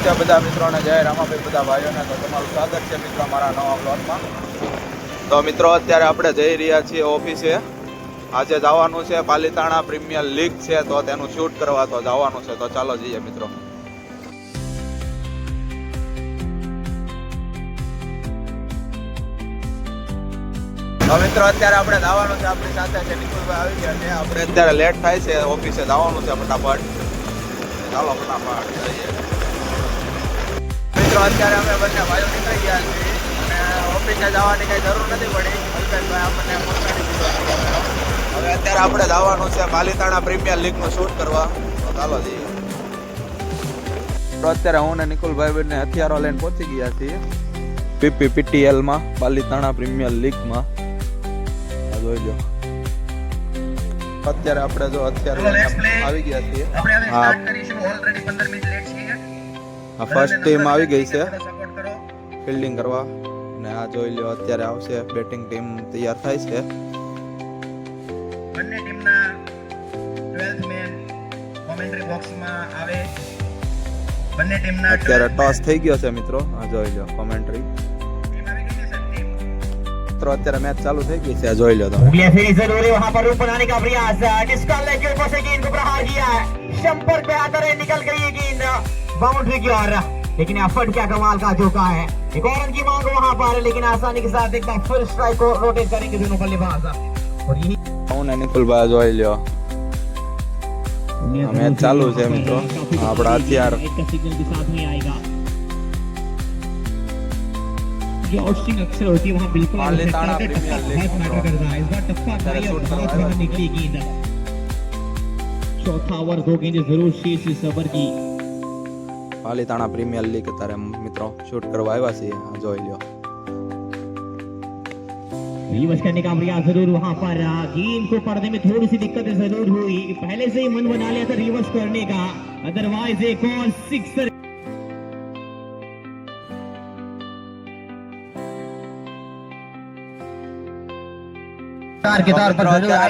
નમસ્તે બધા મિત્રોને, જય રામાભાઈ બધા ભાઈઓને. તો તમારું સ્વાગત છે મિત્રો મારા નવા બ્લોગમાં. તો મિત્રો અત્યારે આપણે જઈ રહ્યા છીએ ઓફિસે. આજે જવાનું છે પાલીતાણા પ્રીમિયર લીગ છે, તો તેનું શૂટ કરવા તો જવાનું છે. તો ચાલો જઈએ મિત્રો. તો મિત્રો અત્યારે આપણે જવાનું છે, આપણી સાથે છે નિકુલભાઈ આવી ગયા છે. આપણે અત્યારે લેટ થાય છે, ઓફિસે જવાનું છે ફટાફટ. ચાલો ફટાફટ જઈએ મિત્રો. અત્યારે અમે બંને ભાઈઓ નીકળી ગયા છીએ અને ઓફિસે જવાની કઈ જરૂર નથી પડી. અલ્પેશભાઈ આપણને પહોંચાડી દીધો. હવે અત્યારે આપણે જવાનું છે પાલીતાણા પ્રીમિયર લીગનું શૂટ કરવા. તો ચાલો જઈએ. તો અત્યારે હું ને નિકુલભાઈ બંને હથિયારો લઈને પહોંચી ગયા છીએ PPPTL-માં, પાલીતાણા પ્રીમિયર લીગમાં. જોઈ લો અત્યારે આપણે જો અત્યારે આવી ગયા છીએ. હા, ફર્સ્ટ ટીમ આવી ગઈ છે ફિલ્ડિંગ કરવા. અને આ જોઈ લો અત્યારે આવશે બેટિંગ ટીમ તૈયાર થાય છે. બંને ટીમના 12th મેન કોમેન્ટરી બોક્સમાં આવે. બંને ટીમના અત્યારે ટોસ થઈ ગયો છે મિત્રો. આ જોઈ લો કોમેન્ટરી. અત્યારે मैच चालू થઈ ગઈ છે. જોઈ લો તમે. ये फिर जरूर है वहां पर रूप बनाने का प्रयास. जिसका लेग ऊपर से गेंद को प्रहार किया है, संपर्क पे आकर निकल गई ये गेंद बाउंड्री की ओर. लेकिन एफर्ट क्या कमाल का झोंका है. एक और रन की मांग वहां पर, लेकिन आसानी के साथ एक बार फिर स्ट्राइक को रोटेट करेंगे दोनों बल्लेबाज. और यही હું ને નિકુલભાઈ જોઈ લ્યો मैच चालू છે મિત્રો. આપણા હથિયાર आउटस्विंग अक्सर होती है वहां बिल्कुल पालीताना प्रीमियर लीग मैटर करता है. इस बार टप्पा था और बहुत बाहर निकली गेंद. चौथा ओवर 2 गेंद जरूर शेष सबर की. પાલીતાણા પ્રીમિયર લીગ અત્યારે મિત્રો શૂટ કરવા આવ્યા છીએ. આ જોઈ લ્યો. रिवर्स करने का प्रयास जरूर वहां पर. गेंद को पड़ने में थोड़ी सी दिक्कत जरूर हुई. पहले से ही मन बना लिया था रिवर्स करने का, अदरवाइज एक और सिक्सर.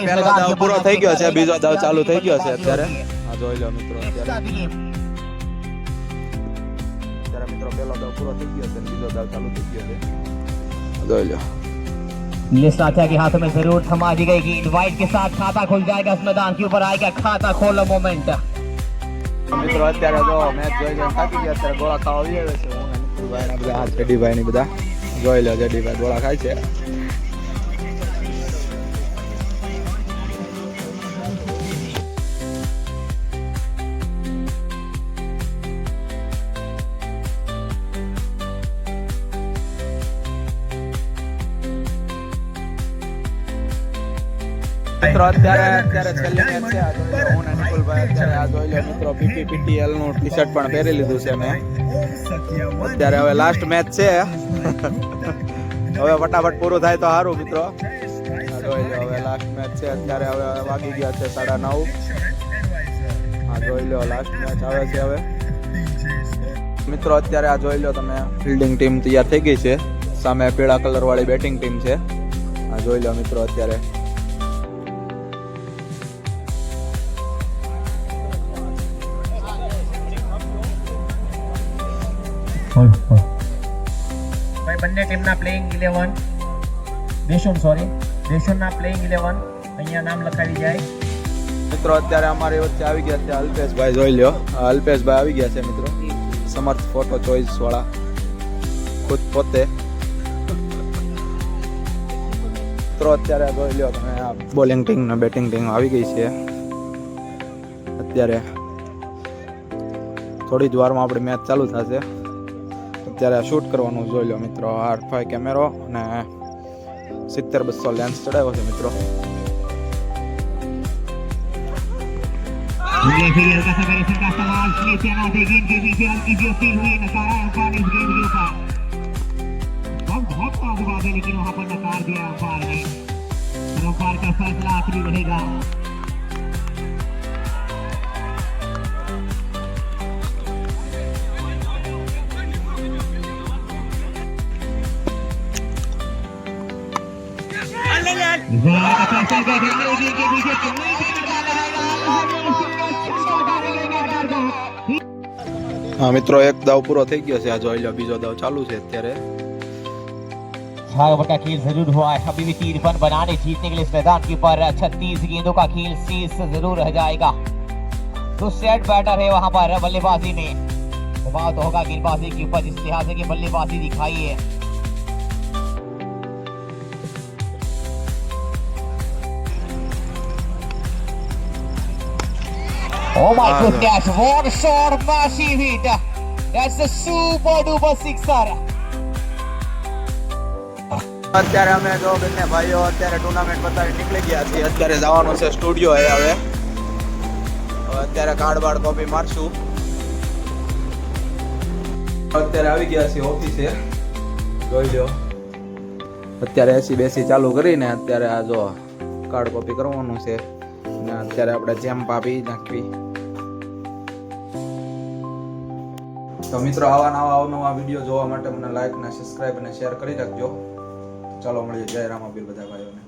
પહેલો દાવ પૂરો થઈ ગયો છે, બીજો દાવ ચાલુ થઈ ગયો છે અત્યારે. આ જોઈ લો મિત્રો. અત્યારે મિત્રો પહેલો દાવ પૂરો થઈ ગયો છે, બીજો દાવ ચાલુ થઈ ગયો છે. જોઈ લો. ये साथिया के हाथों में जरूर थमा दी गई गेंद. वाइट के साथ खाता खुल जाएगा. इस मैदान के ऊपर आएगा खाता खोलो मोमेंट. મિત્રો અત્યારે જો મેચ જોઈ જોઈને થાકી ગયા. અત્યારે ગોળા ખાવા આવી આવે છે. હું નિકુલભાઈ ના બધા જેડીભાઈ ની બધા જોઈ લો. જેડીભાઈ ગોળા ખાય છે. મિત્રો અત્યારે છેલ્લી મેચ છે. આ જોઈ લો. હું ને નિકુલભાઈ અત્યારે આ જોઈ લો મિત્રો PPPTL નું ટી-શર્ટ પણ પહેરી લીધું છે મેં. અત્યારે હવે લાસ્ટ મેચ છે. હવે ફટાફટ પૂરું થાય તો સારું મિત્રો. આ જોઈ લો હવે લાસ્ટ મેચ છે. અત્યારે હવે વાગી ગયા છે 9:30. આ જોઈ લો લાસ્ટ મેચ આવે છે હવે મિત્રો. અત્યારે આ જોઈ લો તમે ફિલ્ડિંગ ટીમ તૈયાર થઈ ગઈ છે. સામે પીળા કલર વાળી બેટિંગ ટીમ છે. આ જોઈ લો મિત્રો. અત્યારે ભાઈ બંને ટીમના પ્લેઇંગ 11 દેશોના પ્લેઇંગ 11 અહીંયા નામ લખાવી જાય. મિત્રો અત્યારે અમારી વચ્ચે આવી ગયા છે અલ્પેશભાઈ. જોઈ લો અલ્પેશભાઈ આવી ગયા છે મિત્રો. સમર્થ ફોટો ચોઈસ વાળા ખુદ પોતે. મિત્રો અત્યારે જોઈ લો તમે આ બોલિંગ ટીમ ને બેટિંગ ટીમ આવી ગઈ છે. અત્યારે થોડી જ વારમાં આપણી મેચ ચાલુ થશે. અત્યારે શૂટ કરવાનું જોઈ લો મિત્રો. R5 કેમેરો અને 70-200 લેન્સ ચડાવ્યો છે મિત્રો. ये फिर हल्का सा करेक्शन का सवाल. स्मिथ या नाथे गेंद के पीछे हल्की सी अपील हुई. नकारा अंपायर इस गेंद के ऊपर. बहुत पास हुआ है लेकिन वहां पर नकार दिया अंपायर ने. अंपायर का फैसला आखिरी रहेगा. હા મિત્રો, એક દાવ પૂરો થઈ ગયો છે, આ જોઈ લો બીજો દાવ ચાલુ છે અત્યારે। 6 ओवर का खेल जरूर हुआ है, अभी भी 3 रन बनाने जीतने के लिए इस मैदान के ऊपर 36 गेंदों का खेल शेष जरूर रह जाएगा। तो सेट बैटर है वहां पर बल्लेबाजी में, दबाव तो होगा गेंदबाजी के ऊपर जिस लिहाज से बल्लेबाजी दिखाई है। Oh my goodness, what a shot, massive hit. That's a super duper sixer. અત્યારે અમે જો બંને ભાઈઓ અત્યારે ટુર્નામેન્ટ પતાવી નીકળી ગયા છીએ। અત્યારે જવાનું છે સ્ટુડિયો એ હવે અત્યારે કાર્ડ બાર્ડ કોપી મારશું। અત્યારે આવી ગયા છીએ ઓફિસે, જોઈ લો અત્યારે એસી બેસી ચાલુ કરીને અત્યારે આ જો કાર્ડ કોપી કરવાનું છે ને અત્યારે આપણે જેમ પાપી નાખવી। તો મિત્રો આવા નવા અવનવા વિડીયો જોવા માટે મને લાઈક ને સબસ્ક્રાઇબ અને શેર કરી રાખજો। ચાલો મળીએ, જય રામાપીર બધા ભાઈઓને।